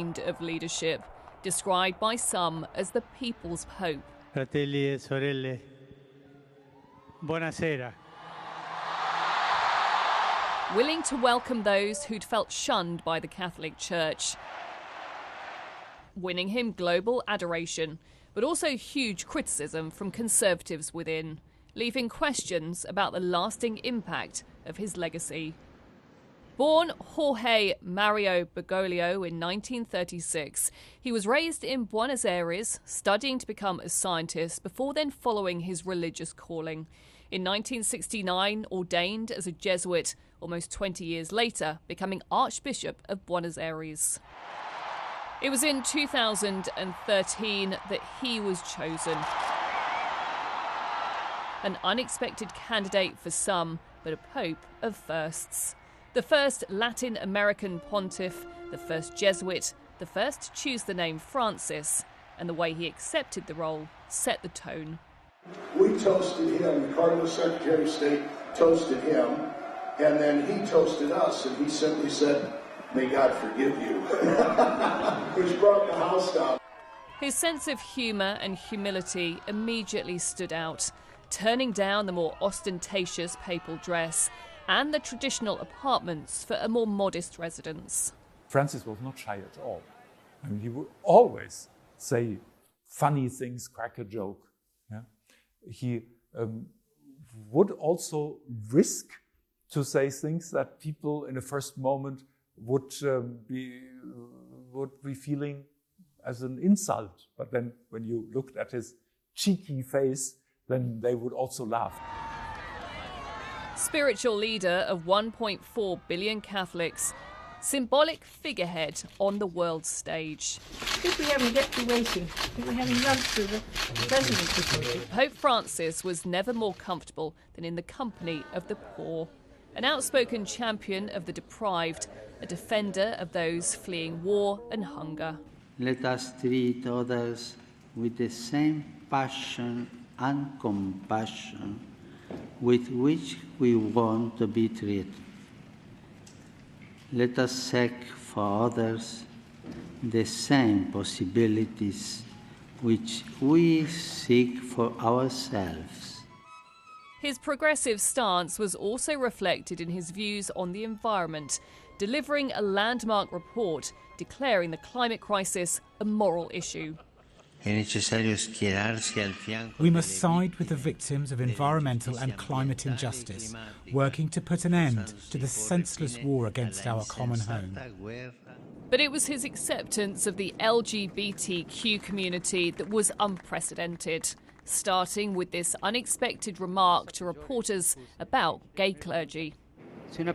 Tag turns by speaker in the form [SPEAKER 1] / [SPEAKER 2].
[SPEAKER 1] of leadership, described by some as the people's pope.
[SPEAKER 2] Fratelli e sorelle, buonasera.
[SPEAKER 1] Willing to welcome those who'd felt shunned by the Catholic Church, winning him global adoration, but also huge criticism from conservatives within, leaving questions about the lasting impact of his legacy. Born Jorge Mario Bergoglio in 1936, he was raised in Buenos Aires, studying to become a scientist before then following his religious calling. In 1969, ordained as a Jesuit, almost 20 years later, becoming Archbishop of Buenos Aires. It was in 2013 that he was chosen. An unexpected candidate for some, but a pope of firsts. The first Latin American pontiff, the first Jesuit, the first to choose the name Francis, and the way he accepted the role set the tone.
[SPEAKER 3] We toasted him, the Cardinal Secretary of State toasted him, and then he toasted us, and he simply said, "May God forgive you," which brought the house down.
[SPEAKER 1] His sense of humour and humility immediately stood out, turning down the more ostentatious papal dress and the traditional apartments for a more modest residence.
[SPEAKER 4] Francis was not shy at all. I mean, he would always say funny things, crack a joke. Yeah? He would also risk to say things that people in the first moment would be feeling as an insult. But then when you looked at his cheeky face, then they would also laugh.
[SPEAKER 1] Spiritual leader of 1.4 billion Catholics, symbolic figurehead on the world stage.
[SPEAKER 5] I think we haven't get to waiting. I think we haven't run through the presidency.
[SPEAKER 1] Pope Francis was never more comfortable than in the company of the poor. An outspoken champion of the deprived, a defender of those fleeing war and hunger.
[SPEAKER 6] Let us treat others with the same passion and compassion with which we want to be treated. Let us seek for others the same possibilities which we seek for ourselves.
[SPEAKER 1] His progressive stance was also reflected in his views on the environment, delivering a landmark report declaring the climate crisis a moral issue.
[SPEAKER 7] We must side with the victims of environmental and climate injustice, working to put an end to the senseless war against our common home.
[SPEAKER 1] But it was his acceptance of the LGBTQ community that was unprecedented, starting with this unexpected remark to reporters about gay clergy.